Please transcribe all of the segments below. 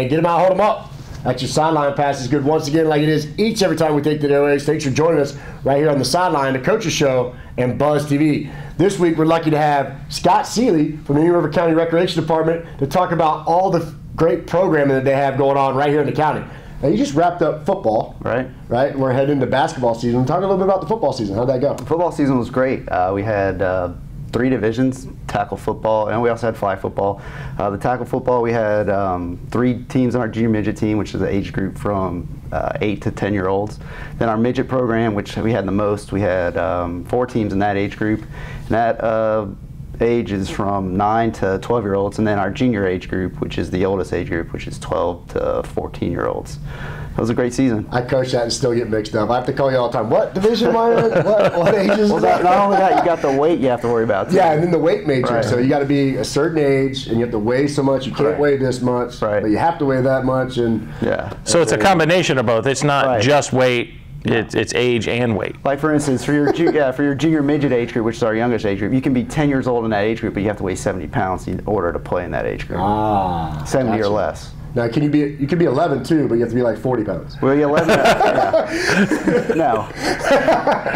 and get them out, hold them up. That's your sideline pass is good once again, like it is every time we take the airwaves. Thanks for joining us right here on the sideline, the Coaches Show, and Buzz TV. This week we're lucky to have Scott Seeley from the New River County Recreation Department to talk about all the great programming that they have going on right here in the county. Now, you just wrapped up football, right? We're heading into basketball season. Talk a little bit about the football season. How'd that go? Football season was great. We had 3 divisions, tackle football, and we also had flag football. The tackle football, we had 3 teams on our junior midget team, which is the age group from 8 to 10-year-olds. Then our midget program, which we had the most, we had 4 teams in that age group. And that age is from 9 to 12-year-olds, and then our junior age group, which is the oldest age group, which is 12 to 14-year-olds. It was a great season. I coach that and still get mixed up. I have to call you all the time. What division am I in? What ages? Well, not only that, you got the weight you have to worry about, too. Yeah, and then the weight matrix. So you got to be a certain age, and you have to weigh so much. You can't weigh this much, but you have to weigh that much. And so it's a combination of both. It's not just weight. It's age and weight. Like, for instance, for your junior midget age group, which is our youngest age group, you can be 10 years old in that age group, but you have to weigh 70 pounds in order to play in that age group. 70 or less. Now, you can be 11 too, but you have to be like 40 pounds. Well, you're 11. No.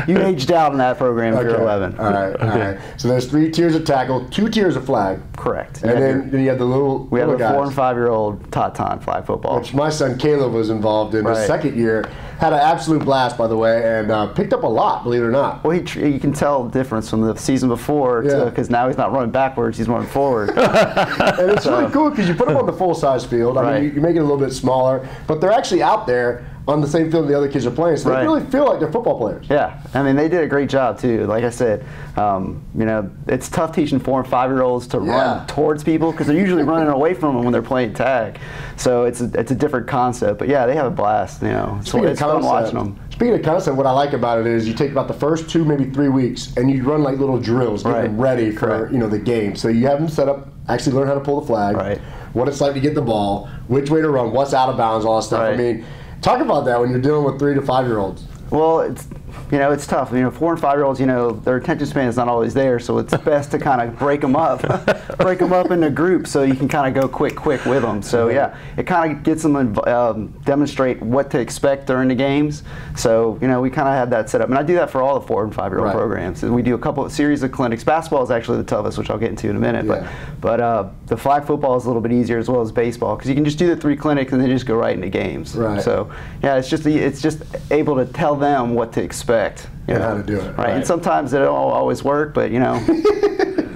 You aged out in that program if you're 11. All right. So there's 3 tiers of tackle, 2 tiers of flag. Correct. And then you have the little We have a guys. 4- and 5-year-old Tataan flag football. Which my son Caleb was involved in his second year. Had an absolute blast, by the way, and picked up a lot, believe it or not. Well, you can tell the difference from the season before, because now he's not running backwards, he's running forward. And it's really cool because you put them on the full-size field. I mean, you make it a little bit smaller, but they're actually out there on the same field the other kids are playing, so they really feel like they're football players. Yeah, I mean, they did a great job, too. Like I said, you know, it's tough teaching 4- and 5-year-olds to run towards people because they're usually running away from them when they're playing tag. So it's a different concept. But, yeah, they have a blast, you know. It's fun watching them. Speaking of concept, what I like about it is you take about the first 2, maybe 3 weeks, and you run like little drills, get them ready for the game. So you have them set up, actually learn how to pull the flag, what it's like to get the ball, which way to run, what's out of bounds, all that stuff. I mean, talk about that when you're dealing with 3- to 5-year-olds. Well, it's tough. 4- and 5-year-olds, their attention span is not always there, so it's best to kind of break them up into groups so you can kind of go quick with them. So yeah, it kind of gets them demonstrate what to expect during the games. So we kind of have that set up, and I do that for all the 4- and 5-year-old programs. And we do a series of clinics. Basketball is actually the toughest, which I'll get into in a minute. But the flag football is a little bit easier as well as baseball because you can just do the 3 clinics and then just go right into games. So yeah, it's just able to tell them what to expect. And how to do it. And sometimes it don't always work, but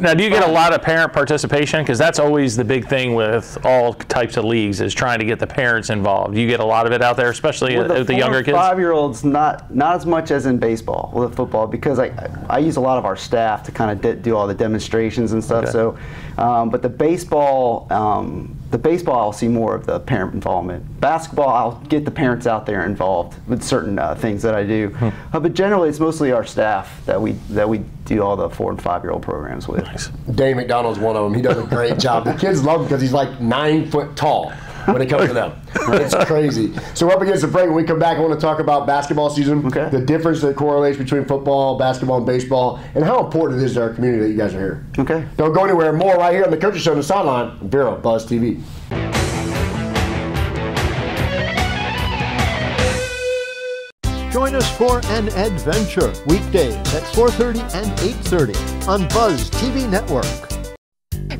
Now, do you get a lot of parent participation? Because that's always the big thing with all types of leagues is trying to get the parents involved. Do you get a lot of it out there, especially with the younger kids? 5-year-olds, not as much as in baseball, with football, because I use a lot of our staff to kind of do all the demonstrations and stuff. So, but the baseball I'll see more of the parent involvement. Basketball, I'll get the parents out there involved with certain things that I do. But generally, it's mostly our staff that we do all the 4- and 5-year-old programs with. Nice. Dane McDonald's one of them. He does a great job. The kids love him because he's like 9 foot tall when it comes to them. It's crazy. So we're up against the break. When we come back, I want to talk about basketball season, the difference that correlates between football, basketball, and baseball, and how important it is to our community that you guys are here. Okay. Don't go anywhere. More right here on the Coaches Show on the sideline on Vero Buzz TV. Join us for an adventure weekdays at 4:30 and 8:30 on Buzz TV Network.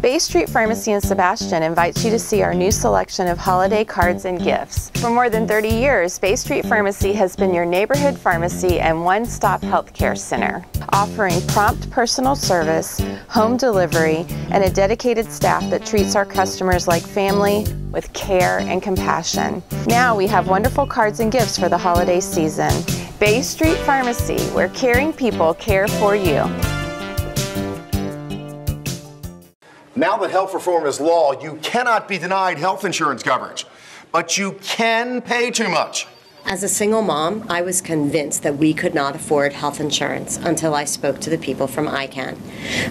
Bay Street Pharmacy in Sebastian invites you to see our new selection of holiday cards and gifts. For more than 30 years, Bay Street Pharmacy has been your neighborhood pharmacy and one-stop healthcare center, offering prompt personal service, home delivery, and a dedicated staff that treats our customers like family with care and compassion. Now we have wonderful cards and gifts for the holiday season. Bay Street Pharmacy, where caring people care for you. Now that health reform is law, you cannot be denied health insurance coverage, but you can pay too much. As a single mom, I was convinced that we could not afford health insurance until I spoke to the people from ICANN,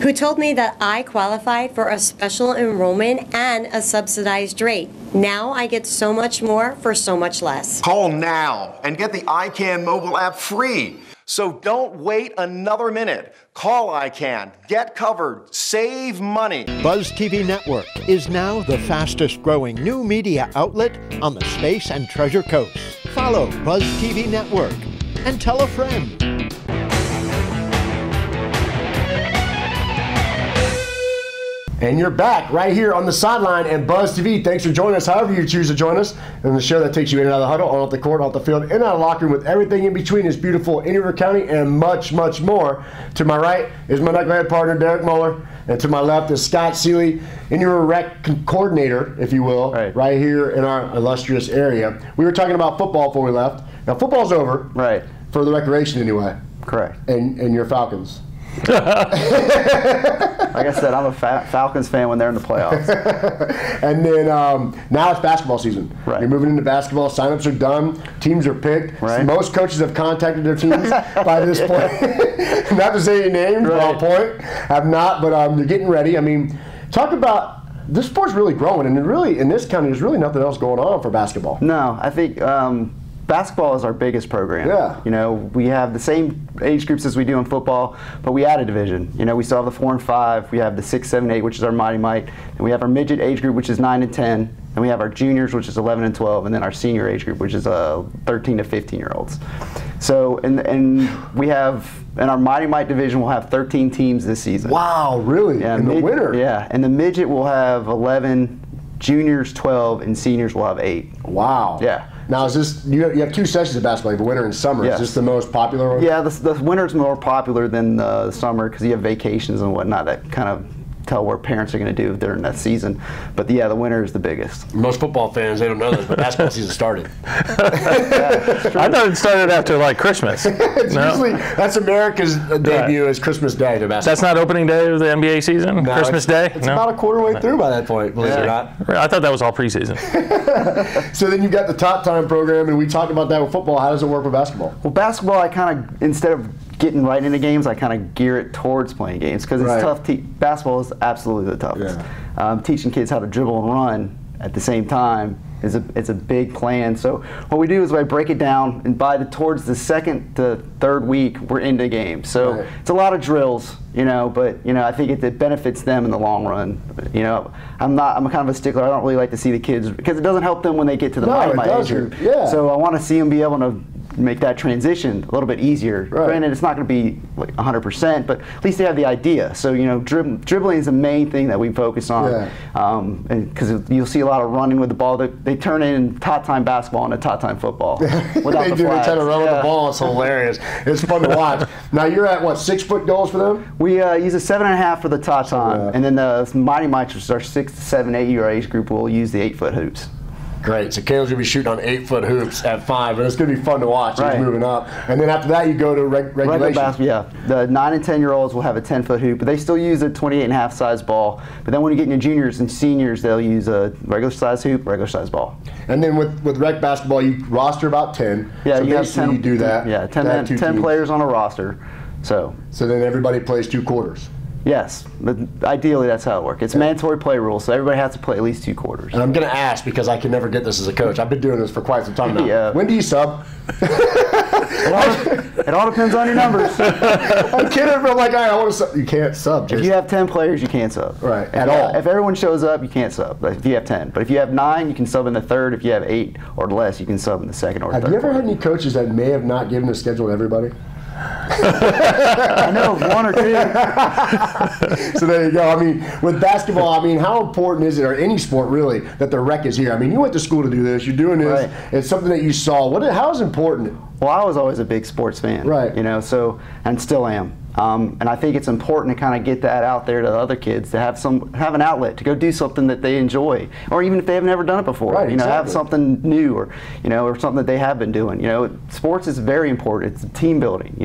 who told me that I qualified for a special enrollment and a subsidized rate. Now I get so much more for so much less. Call now and get the ICANN mobile app free. So don't wait another minute. Call ICANN, get covered, save money. Buzz TV Network is now the fastest growing new media outlet on the Space and Treasure Coast. Follow Buzz TV Network and tell a friend. And you're back right here on the sideline and Buzz TV. Thanks for joining us, however you choose to join us, in the show that takes you in and out of the huddle, on off the court, off the field, in and out of the locker room, with everything in between is beautiful in River County and much, much more. To my right is my knucklehead partner, Derek Muller, and to my left is Scott Seeley, Indoor Rec coordinator, if you will, right here in our illustrious area. We were talking about football before we left. Now, football's over. Right. For the recreation, anyway. Correct. And your Falcons. Like I said, I'm a Falcons fan when they're in the playoffs. And then now it's basketball season. Right. You're moving into basketball. Signups are done. Teams are picked. Right. Most coaches have contacted their teams by this point. Not to say any names, but on point. Have not, but they're getting ready. I mean, talk about this sport's really growing, and really in this county, there's really nothing else going on for basketball. No, I think basketball is our biggest program. Yeah. You know, we have the same age groups as we do in football, but we add a division. You know, we still have the 4 and 5. We have the 6, 7, 8, which is our Mighty Might. And we have our midget age group, which is 9 and 10. And we have our juniors, which is 11 and 12. And then our senior age group, which is 13 to 15-year-olds. So, and we have, in our Mighty Might division, we'll have 13 teams this season. Wow, really? Yeah, in the winter? Yeah, and the midget will have 11, juniors 12, and seniors will have 8. Wow. Yeah. Now, is this, you have 2 sessions of basketball, the winter and summer. Yes. Is this the most popular one? Yeah, the winter's more popular than the summer because you have vacations and whatnot that kind of tell what parents are going to do during that season. But yeah, the winter is the biggest. Most football fans, they don't know this, but basketball season started. I thought it started after like Christmas. Usually, that's America's debut is Christmas Day to basketball. That's not opening day of the NBA season? No, Christmas Day? It's about a quarter way through by that point, believe it or not. I thought that was all preseason. So then you got the Top Time program, and we talked about that with football. How does it work with basketball? Well, basketball, I kind of, instead of getting right into games, I kind of gear it towards playing games because it's tough. Basketball is absolutely the toughest. Yeah. Teaching kids how to dribble and run at the same time is a big plan. So what we do is I break it down, and towards the second to third week, we're into games. So it's a lot of drills, you know, but you know I think it benefits them in the long run. You know, I'm kind of a stickler. I don't really like to see the kids because it doesn't help them when they get to the my age group. Yeah. So I want to see them be able to make that transition a little bit easier. Granted, it's not going to be like 100%, but at least they have the idea. So, you know, dribbling is the main thing that we focus on. Because you'll see a lot of running with the ball. They turn in Top Time basketball into Top Time football. Without They try to run with the ball. It's hilarious. It's fun to watch. Now, you're at, what, 6-foot goals for them? We use a 7.5 for the Top Time. And then the Mighty Mites, which is our 6 to 7, 8-year age group, will use the 8-foot hoops. Great. So Caleb's going to be shooting on 8-foot hoops at 5, and it's going to be fun to watch. He's moving up. And then after that, you go to regulation. Yeah. The 9 and 10-year-olds will have a 10-foot hoop, but they still use a 28.5 size ball. But then when you get into juniors and seniors, they'll use a regular size hoop, regular size ball. And then with rec basketball, you roster about 10. Yeah, so you have 10. You do that. Yeah, 10 players on a roster. So then everybody plays 2 quarters. Yes, but ideally that's how it works. It's mandatory play rules, so everybody has to play at least 2 quarters. And I'm going to ask because I can never get this as a coach. I've been doing this for quite some time now. When do you sub? It all depends on your numbers. I'm kidding, but I'm like, I want to sub. You can't sub. If you have 10 players, you can't sub. Right, at all. If everyone shows up, you can't sub. If you have 10. But if you have 9, you can sub in the third. If you have 8 or less, you can sub in the second or third. Have you ever had any coaches that may have not given a schedule to everybody? I know, 1 or 2. So there you go. I mean, with basketball, I mean, how important is it, or any sport really, that the rec is here? I mean, you went to school to do this. You're doing this. It's something that you saw. How is it important? Well, I was always a big sports fan. Right. You know, so, and still am. And I think it's important to kind of get that out there to the other kids, to have an outlet to go do something that they enjoy, or even if they have never done it before, right, exactly. Have something new, or or something that they have been doing. Sports is very important. It's team building.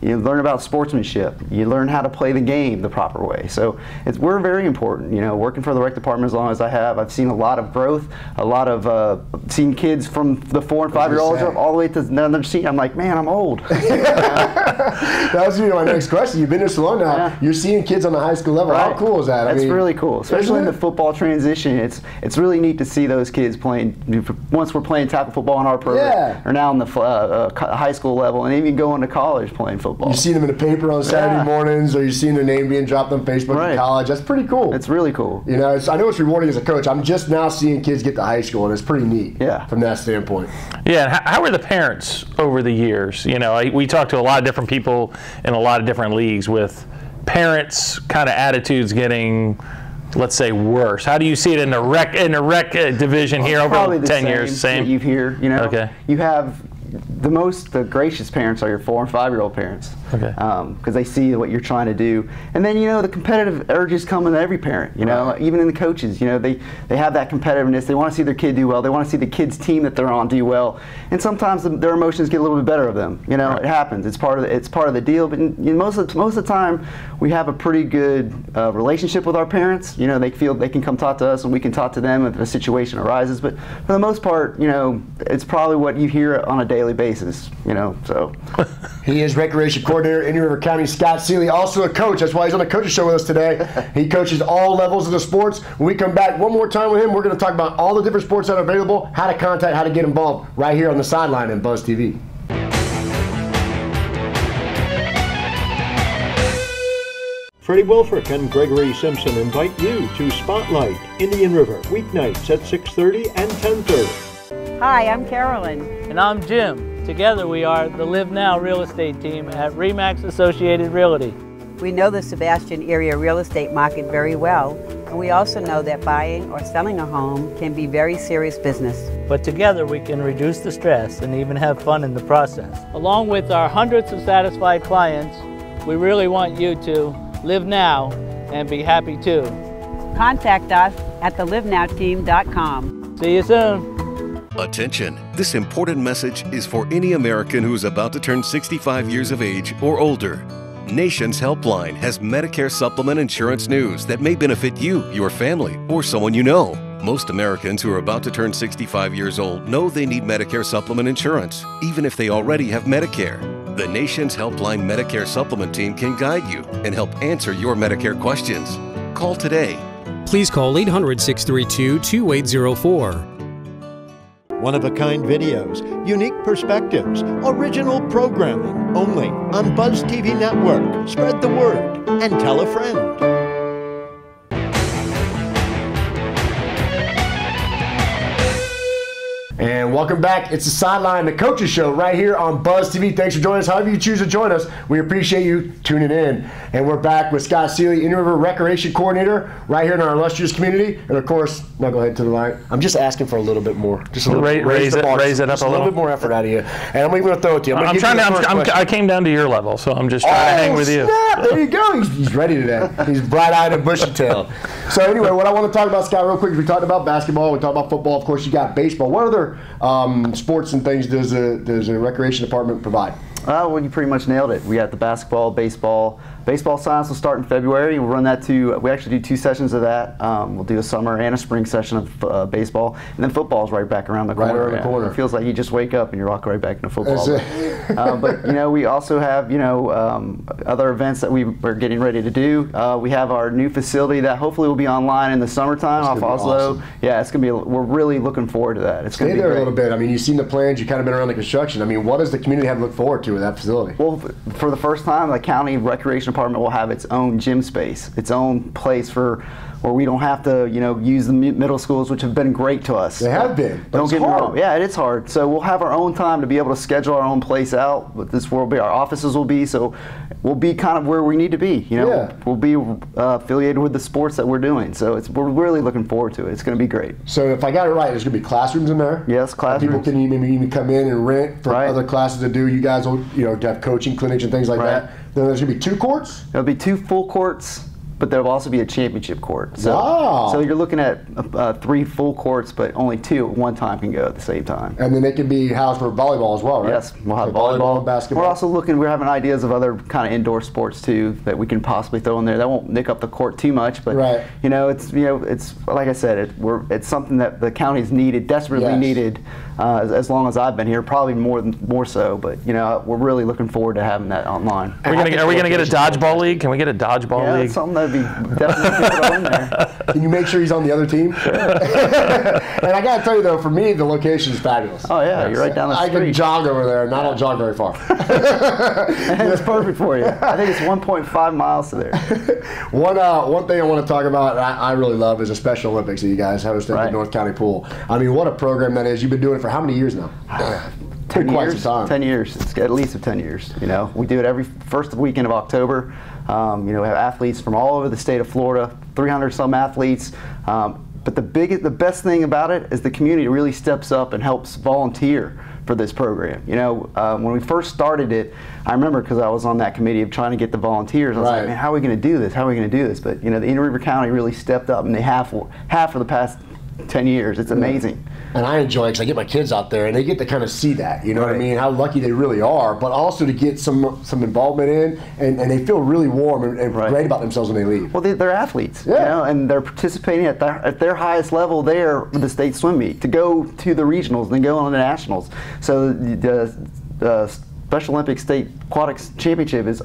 You learn about sportsmanship. You learn how to play the game the proper way. So we're very important. Working for the rec department as long as I have, I've seen a lot of growth, a lot of seen kids from the 4 and 5 year olds all the way to another seat. I'm like, man, I'm old. That was my next question. You've been there so long now. Yeah. You're seeing kids on the high school level. Right. How cool is that? That's really cool, especially in the football transition. It's really neat to see those kids playing. Once we're playing tackle football in our program, or now on the high school level, and even going to college playing football. You see them in the paper on Saturday mornings, or you see their name being dropped on Facebook in college. That's pretty cool. It's really cool. I know it's rewarding as a coach. I'm just now seeing kids get to high school, and it's pretty neat. From that standpoint. Yeah. And how are the parents over the years? We talk to a lot of different people in a lot of different leagues with parents' kind of attitudes getting, let's say, worse. How do you see it in the rec division here over 10 years? Same. You hear, Okay. You have the gracious parents are your 4 and 5 year old parents. Okay. Because they see what you're trying to do, and then the competitive urges come in every parent. Even in the coaches, they have that competitiveness. They want to see their kid do well. They want to see the kid's team that they're on do well, and sometimes their emotions get a little bit better of them. It happens. It's part of the deal. But most of the time, we have a pretty good relationship with our parents. They feel they can come talk to us, and we can talk to them if a situation arises. But for the most part, it's probably what you hear on a daily basis. So. He is recreation coordinator in River County, Scott Seeley, also a coach. That's why he's on the coaches show with us today. He coaches all levels of the sports. When we come back one more time with him, we're going to talk about all the different sports that are available, how to contact, how to get involved, right here on the sideline in Buzz TV. Freddie Wilfrick and Gregory Simpson invite you to Spotlight, Indian River, weeknights at 6:30 and 10:30. Hi, I'm Carolyn. And I'm Jim. Together we are the Live Now real estate team at RE/MAX Associated Realty. We know the Sebastian area real estate market very well, and we also know that buying or selling a home can be very serious business. But together we can reduce the stress and even have fun in the process. Along with our hundreds of satisfied clients, we really want you to live now and be happy too. Contact us at thelivenowteam.com. See you soon. Attention! This important message is for any American who is about to turn 65 years of age or older. Nation's Helpline has Medicare supplement insurance news that may benefit you, your family, or someone you know. Most Americans who are about to turn 65 years old know they need Medicare supplement insurance, even if they already have Medicare. The Nation's Helpline Medicare supplement team can guide you and help answer your Medicare questions. Call today. Please call 800-632-2804. One-of-a-kind videos, unique perspectives, original programming, only on Buzz TV Network. Spread the word and tell a friend. And welcome back. It's the Sideline, the Coaches Show, right here on Buzz TV. Thanks for joining us. However you choose to join us, we appreciate you tuning in. And we're back with Scott Seeley, Indian River Recreation Coordinator, right here in our illustrious community. And of course, now go ahead to the line. I'm just asking for a little bit more. Just a little raise it up just a little bit more effort out of you. And I'm even going to throw it to you. I came down to your level, so I'm just trying to hang with you. Snap. There you go. He's ready today. He's bright-eyed and bushy-tailed. So anyway, what I want to talk about, Scott, real quick, is we talked about basketball, we talked about football. Of course, you got baseball. What other sports and things does a recreation department provide? Well, you pretty much nailed it. We got the basketball, baseball. Baseball science will start in February. We'll run that we actually do 2 sessions of that. We'll do a summer and a spring session of baseball. And then football is right back around the corner. Right around the corner. It feels like you just wake up and you walk right back into football. But we also have, other events that we're getting ready to do. We have our new facility that hopefully will be online in the summertime off Oslo. Awesome. Yeah, it's going to be, we're really looking forward to that. It's going to be there a little bit. I mean, you've seen the plans, you've kind of been around the construction. I mean, what does the community have to look forward to with that facility? Well, for the first time, the county recreation department will have its own gym space, its own place for where we don't have to, use the middle schools, which have been great to us. They have been. Don't get me wrong. Yeah, it is hard. So we'll have our own time to be able to schedule our own place out. But this will be our offices will be. So we'll be kind of where we need to be. We'll be affiliated with the sports that we're doing. So we're really looking forward to it. It's going to be great. So if I got it right, there's going to be classrooms in there. Yes, classrooms. People can even come in and rent for other classes to do. You guys will, to have coaching clinics and things like that. Then there's going to be 2 courts. There'll be 2 full courts, but there'll also be a championship court. So, wow. So you're looking at 3 full courts, but only 2 at one time can go at the same time. And then they can be housed for volleyball as well, right? Yes, we'll have volleyball, basketball. We're also we're having ideas of other kind of indoor sports too that we can possibly throw in there. That won't nick up the court too much, but it's like I said, it's something that the county's needed, desperately needed, as long as I've been here, probably more so. But we're really looking forward to having that online. Are we gonna get a dodgeball league? Can we get a dodgeball league? That's something that'd be definitely put in there. Can you make sure he's on the other team? And I gotta tell you though, for me, the location is fabulous. Oh yeah, you're right down the street. I can jog over there, and I don't jog very far. And it's perfect for you. I think it's 1.5 miles to there. One thing I want to talk about, I really love, is the Special Olympics that you guys hosted at the North County Pool. I mean, what a program that is. You've been doing it for how many years now? 10 years. 10 years. It's at least 10 years. We do it every first weekend of October. We have athletes from all over the state of Florida, 300 some athletes. But the best thing about it is the community really steps up and helps volunteer for this program. When we first started it, I remember, because I was on that committee of trying to get the volunteers. I was like, man, how are we going to do this? How are we going to do this? But the Indian River County really stepped up, and they have for the past 10 years. It's amazing. And I enjoy it because I get my kids out there and they get to kind of see that, you know what I mean, how lucky they really are, but also to get some involvement in, and they feel really warm and great about themselves when they leave. Well, they're athletes, and they're participating at their highest level there with the state swim meet, to go to the regionals and then go on the nationals. So the Special Olympics State Aquatics Championship is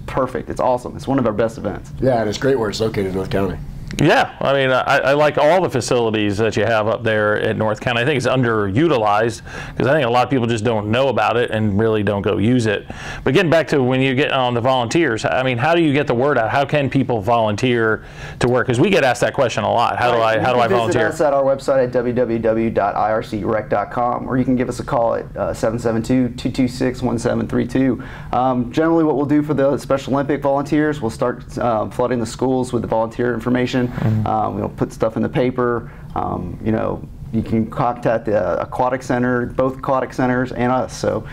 perfect. It's awesome. It's one of our best events. Yeah, and it's great where it's located in North County. Yeah, I mean, I like all the facilities that you have up there at North County. I think it's underutilized because I think a lot of people just don't know about it and really don't go use it. But getting back to when you get on the volunteers, I mean, how do you get the word out? How can people volunteer to work? Because we get asked that question a lot. How do I volunteer? Visit us at our website at www.ircrec.com, or you can give us a call at 772-226-1732. Generally, what we'll do for the Special Olympic volunteers, we'll start flooding the schools with the volunteer information. We'll put stuff in the paper. You can contact the aquatic center, both aquatic centers, and us. So,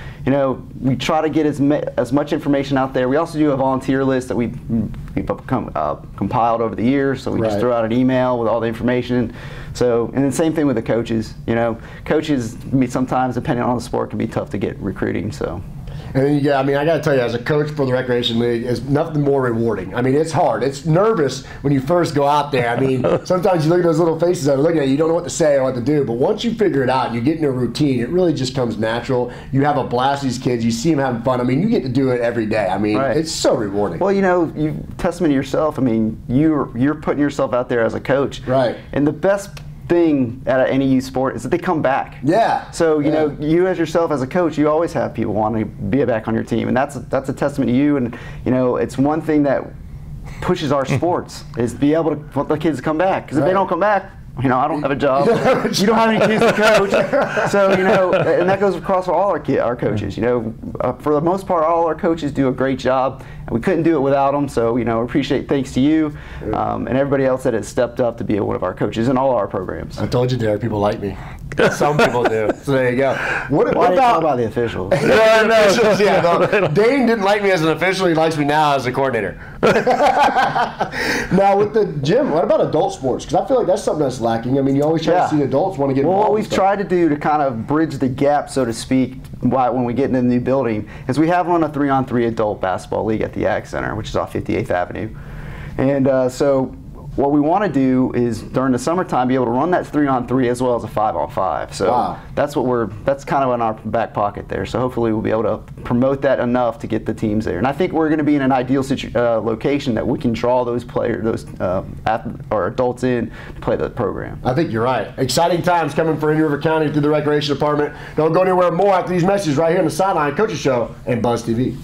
we try to get as much information out there. We also do a volunteer list that we've compiled over the years. So we just throw out an email with all the information. So, and the same thing with the coaches. Coaches sometimes, depending on the sport, can be tough to get recruiting. So. And then, I got to tell you, as a coach for the Recreation League, is nothing more rewarding. I mean, it's hard. It's nervous when you first go out there. I mean, sometimes you look at those little faces that are looking at you, you don't know what to say or what to do. But once you figure it out and you get in a routine, it really just comes natural. You have a blast with these kids. You see them having fun. I mean, you get to do it every day. I mean, it's so rewarding. Well, you testament to yourself. I mean, you're putting yourself out there as a coach. Right. And the best thing at any youth sport is that they come back. Yeah. So you as yourself as a coach, you always have people wanting to be back on your team, and that's a testament to you. And it's one thing that pushes our sports is be able to want the kids to come back, because if they don't come back, I don't have a job. You don't have any kids to coach. So, and that goes across for all our coaches. For the most part, all our coaches do a great job, and we couldn't do it without them. So, appreciate thanks to you and everybody else that has stepped up to be one of our coaches in all our programs. I told you there, people like me. Some people do. So there you go. What about the officials? Dane didn't like me as an official. He likes me now as a coordinator. Now with the gym, what about adult sports? Because I feel like that's something that's lacking. I mean, you always try to see adults want to get involved. Well, what we've tried to do to kind of bridge the gap, so to speak, when we get into the new building, is we have run a 3-on-3 adult basketball league at the Ag Center, which is off 58th Avenue. And so what we want to do is during the summertime be able to run that 3-on-3 as well as a 5-on-5. So that's kind of in our back pocket there. So hopefully we'll be able to promote that enough to get the teams there. And I think we're going to be in an ideal location that we can draw those players, or adults in to play the program. I think you're right. Exciting times coming for Indian River County through the Recreation Department. Don't go anywhere more after these messages right here on the Sideline Coaches Show and Buzz TV.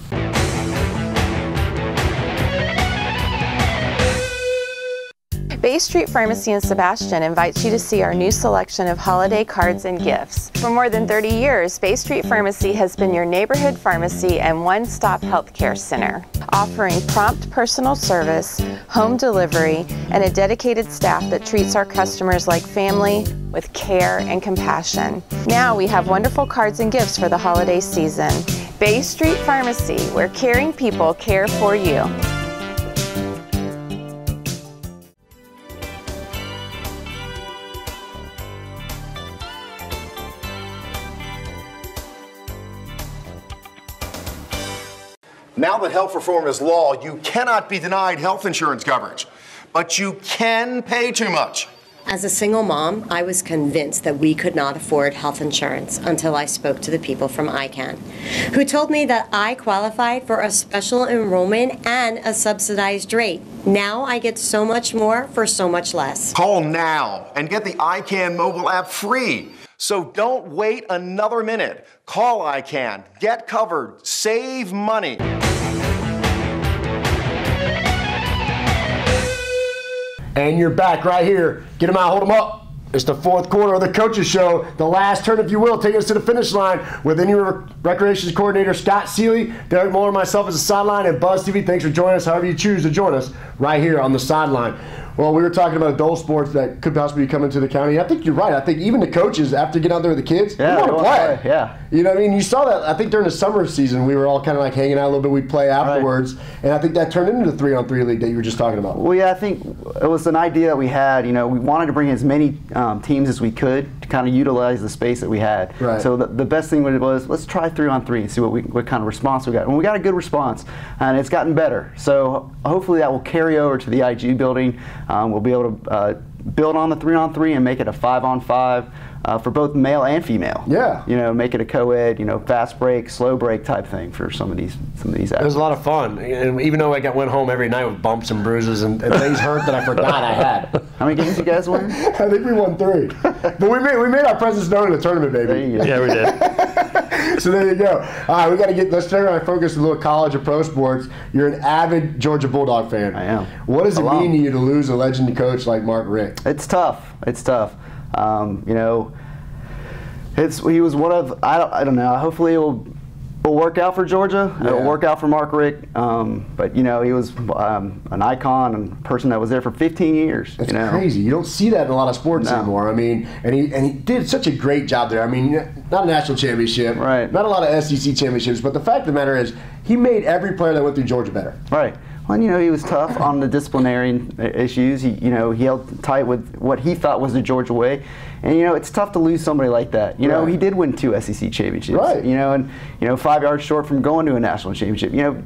Bay Bay Street Pharmacy in Sebastian invites you to see our new selection of holiday cards and gifts. For more than 30 years, Bay Street Pharmacy has been your neighborhood pharmacy and one-stop healthcare center, offering prompt personal service, home delivery, and a dedicated staff that treats our customers like family with care and compassion. Now we have wonderful cards and gifts for the holiday season. Bay Street Pharmacy, where caring people care for you. Now that health reform is law, you cannot be denied health insurance coverage, but you can pay too much. As a single mom, I was convinced that we could not afford health insurance until I spoke to the people from ICANN, who told me that I qualified for a special enrollment and a subsidized rate. Now I get so much more for so much less. Call now and get the ICANN mobile app free. So don't wait another minute. Call ICANN, get covered, save money. And you're back right here. Get them out, hold them up. It's the fourth quarter of the Coaches Show, the last turn, if you will, taking us to the finish line with your Recreations Coordinator Scott Seeley, Derek Muller, myself as a sideline, and Buzz TV. Thanks for joining us, however you choose to join us, right here on the sideline. Well, we were talking about adult sports that could possibly be coming to the county. I think you're right. I think even the coaches, after getting out there with the kids, they want to play. Yeah. You know what I mean? You saw that, I think during the summer season, we were all kind of like hanging out a little bit. We'd play afterwards. Right. And I think that turned into the 3-on-3 league that you were just talking about. Well, yeah, I think it was an idea that we had. You know, we wanted to bring as many teams as we could to kind of utilize the space that we had. Right. So the best thing was, let's try 3-on-3 and see what kind of response we got. And we got a good response, and it's gotten better. So hopefully that will carry over to the IG building. We'll be able to build on the 3-on-3 and make it a 5-on-5 for both male and female. Yeah. You know, make it a co-ed, you know, fast break, slow break type thing for some of these athletes. It was a lot of fun, and even though I went home every night with bumps and bruises and things hurt that I forgot I had. How many games you guys win? I think we won 3, but we made our presence known in the tournament, baby. There you go. Yeah, we did. So there you go. All right, we got to let's turn our focus to a little college or pro sports. You're an avid Georgia Bulldog fan. I am. What does it mean to you to lose a legendary coach like Mark Richt? It's tough. It's tough. You know, he was one of, I don't know, hopefully it will work out for Georgia. Yeah. It'll work out for Mark Richt. But, you know, he was an icon and a person that was there for 15 years. It's crazy. You don't see that in a lot of sports anymore. I mean, and he did such a great job there. I mean, not a national championship, right? Not a lot of SEC championships, but the fact of the matter is he made every player that went through Georgia better. Right. Well, you know, he was tough on the disciplinary issues. He held tight with what he thought was the Georgia way. And, you know, it's tough to lose somebody like that. You know, he did win 2 SEC championships. Right. You know, and, 5 yards short from going to a national championship. You know,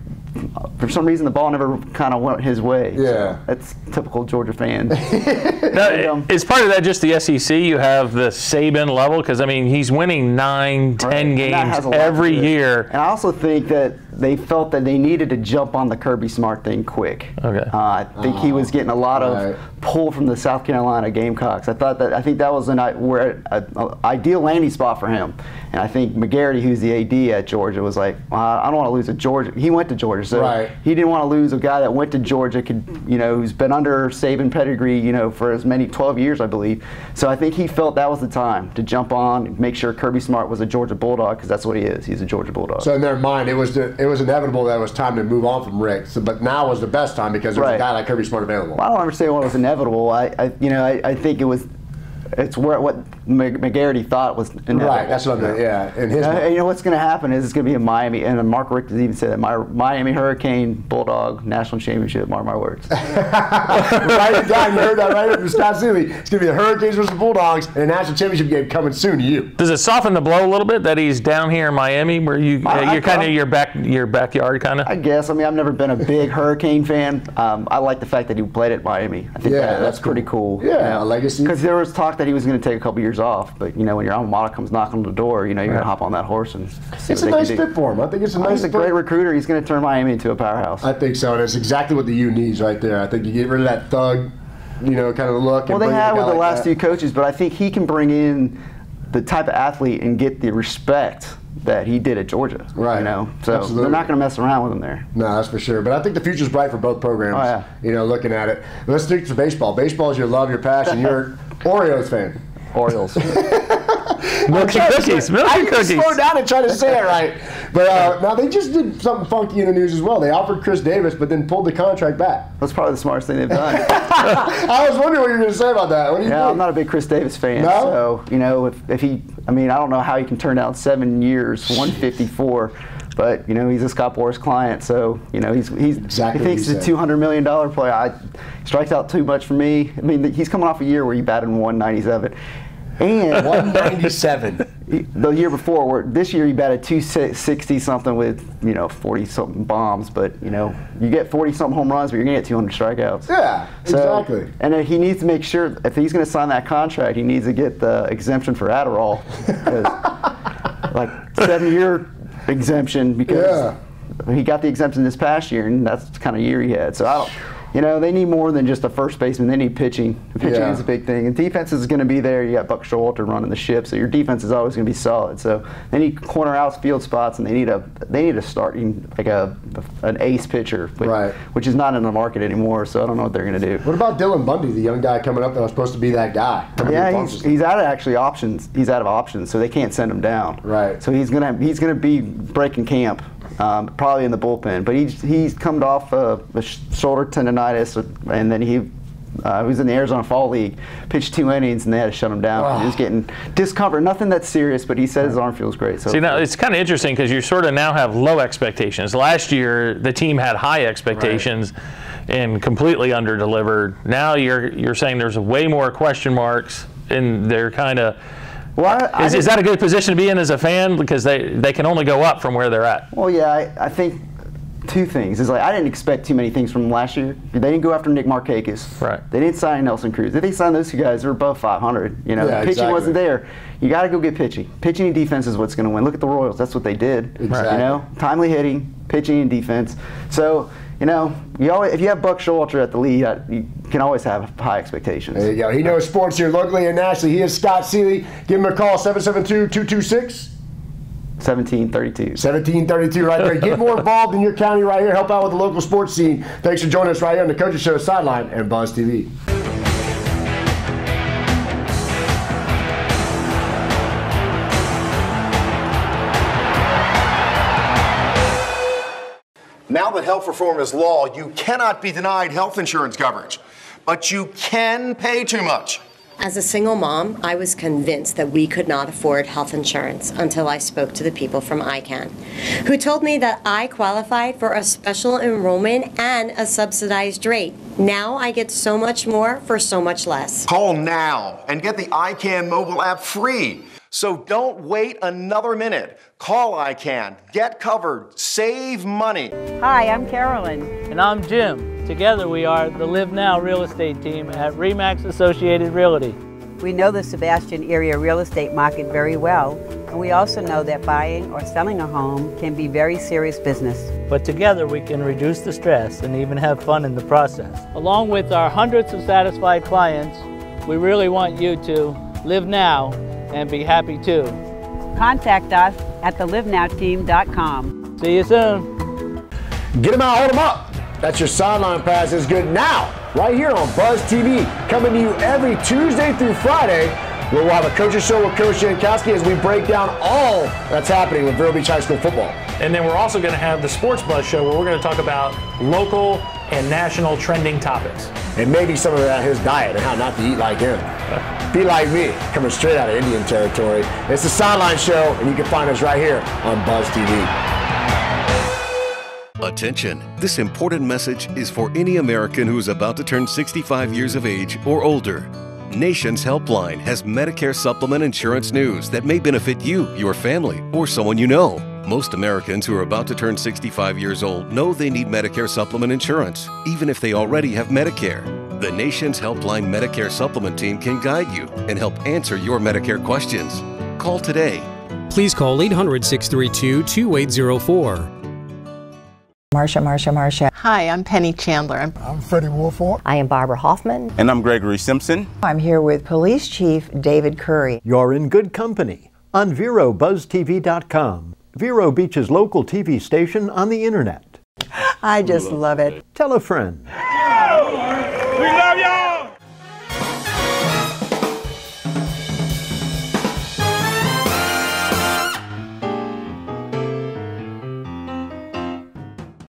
for some reason the ball never kind of went his way. Yeah. So that's typical Georgia fan. Now, is part of that just the SEC? You have the Saban level? Because, I mean, he's winning 9, 10 games every year. And I also think that they felt that they needed to jump on the Kirby Smart thing quick. Okay. I think he was getting a lot of pull from the South Carolina Gamecocks. I think that was an ideal landing spot for him. And I think McGarity, who's the AD at Georgia, was like, well, I don't want to lose a Georgia. He went to Georgia, so he didn't want to lose a guy that went to Georgia, who's been under Saban pedigree, for as many 12 years, I believe. So I think he felt that was the time to jump on and make sure Kirby Smart was a Georgia Bulldog, because that's what he is. He's a Georgia Bulldog. So in their mind, it was inevitable that it was time to move on from Rick. So, but now was the best time because there was a guy like Kirby Smart available. Well, I don't understand what was inevitable. I think it was. It's what McGarity thought was inevitable. Right, that's what I'm yeah. In his you know what's going to happen is it's going to be in Miami, and Mark Richt has even said that Miami Hurricane Bulldog National Championship, mark my words. Write it down, you heard that right from Scott Seeley. It's going to be the Hurricanes versus Bulldogs and a national championship game coming soon to you. Does it soften the blow a little bit that he's down here in Miami where you're kind of your backyard kind of? I guess. I mean, I've never been a big Hurricane fan. I like the fact that he played at Miami. I think that's pretty cool. Yeah, a legacy. Because there was talk that he was going to take a couple years off, but when your alma mater comes knocking on the door, you're going to hop on that horse and see it's a nice fit for him. I think it's a nice. He's a great recruiter. He's going to turn Miami into a powerhouse. I think so, and it's exactly what the U needs right there. I think you get rid of that thug, kind of look. Well, they have with the last 2 coaches, but I think he can bring in the type of athlete and get the respect that he did at Georgia. Right. You know, so Absolutely. they're not going to mess around with him there. No, that's for sure. But I think the future's bright for both programs. Oh, yeah. You know, looking at it. Let's stick to baseball. Baseball is your love, your passion. You're an Orioles fan. Orioles. Milky cookies. Milky cookies. Slow down and try to say it right. But now they just did something funky in the news as well. They offered Chris Davis, but then pulled the contract back. That's probably the smartest thing they've done. I was wondering what you were going to say about that. What do you think? I'm not a big Chris Davis fan. No? So, you know, if he, I mean, I don't know how he can turn down 7 years, 154. But, you know, he's a Scott Boras client, so, you know, he thinks he's a $200 million player. He strikes out too much for me. I mean, he's coming off a year where he batted 197. And 197. The year before, where this year he batted 260 something with, you know, 40 something bombs. But, you know, you get 40 something home runs, but you're gonna get 200 strikeouts. Yeah, so, exactly. And he needs to make sure if he's gonna sign that contract, he needs to get the exemption for Adderall, like 7-year exemption, because he got the exemption this past year, and that's the kind of year he had. So I don't. You know, they need more than just a first baseman. They need pitching. Pitching is a big thing. And defense is going to be there. You got Buck Showalter running the ship, so your defense is always going to be solid. So they need corner outfield spots, and they need a starting, like an ace pitcher, which is not in the market anymore. So I don't know what they're going to do. What about Dylan Bundy, the young guy coming up that was supposed to be that guy? Yeah, he's out of actually options. He's out of options, so they can't send him down. Right. So he's gonna be breaking camp. Probably in the bullpen, but he's come off a shoulder tendonitis, and then he was in the Arizona Fall League, pitched 2 innings, and they had to shut him down. He was getting discomfort, nothing that serious, but he says his arm feels great. So see, now it's kind of interesting because you sort of now have low expectations. Last year, the team had high expectations and completely underdelivered. Now you're saying there's way more question marks, and they're kind of. Well, is that a good position to be in as a fan, because they can only go up from where they're at? Well, yeah, I think 2 things. Is like I didn't expect too many things from them last year. They didn't go after Nick Markakis. Right. They didn't sign Nelson Cruz. If they signed those 2 guys, they're above 500. You know, pitching wasn't there. You got to go get pitching. Pitching and defense is what's going to win. Look at the Royals. That's what they did. Exactly. You know, timely hitting, pitching, and defense. So. You know, if you have Buck Showalter at the lead, you can always have high expectations. There you go. He knows sports here locally and nationally. He is Scott Seeley. Give him a call, 772-226. 1732. 1732 right there. Get more involved in your county right here. Help out with the local sports scene. Thanks for joining us right here on the Coaches Show Sideline and Buzz TV. Now that health reform is law, you cannot be denied health insurance coverage, but you can pay too much. As a single mom, I was convinced that we could not afford health insurance until I spoke to the people from ICANN, who told me that I qualified for a special enrollment and a subsidized rate. Now I get so much more for so much less. Call now and get the ICANN mobile app free. So don't wait another minute. Call ICANN, get covered, save money. Hi, I'm Carolyn. And I'm Jim. Together we are the Live Now real estate team at RE/MAX Associated Realty. We know the Sebastian area real estate market very well, and we also know that buying or selling a home can be very serious business. But together we can reduce the stress and even have fun in the process. Along with our hundreds of satisfied clients, we really want you to live now and be happy too. Contact us at thelivenowteam.com. See you soon. Get them out, hold them up. That's your sideline pass is good now, right here on Buzz TV, coming to you every Tuesday through Friday, where we'll have a coaches show with Coach Jankowski as we break down all that's happening with Vero Beach High School football. And then we're also going to have the Sports Buzz Show, where we're going to talk about local and national trending topics. And maybe some of that his diet and how not to eat like him. Be like me, coming straight out of Indian territory. It's the Sideline Show, and you can find us right here on Buzz TV. Attention! This important message is for any American who is about to turn 65 years of age or older. Nation's Helpline has Medicare supplement insurance news that may benefit you, your family, or someone you know. Most Americans who are about to turn 65 years old know they need Medicare supplement insurance, even if they already have Medicare. The Nation's Helpline Medicare Supplement Team can guide you and help answer your Medicare questions. Call today. Please call 800-632-2804. Marsha. Hi, I'm Penny Chandler. I'm Freddie Wolford. I am Barbara Hoffman. And I'm Gregory Simpson. I'm here with Police Chief David Curry. You're in good company on VeroBuzzTV.com, Vero Beach's local TV station on the internet. I just love it. Tell a friend.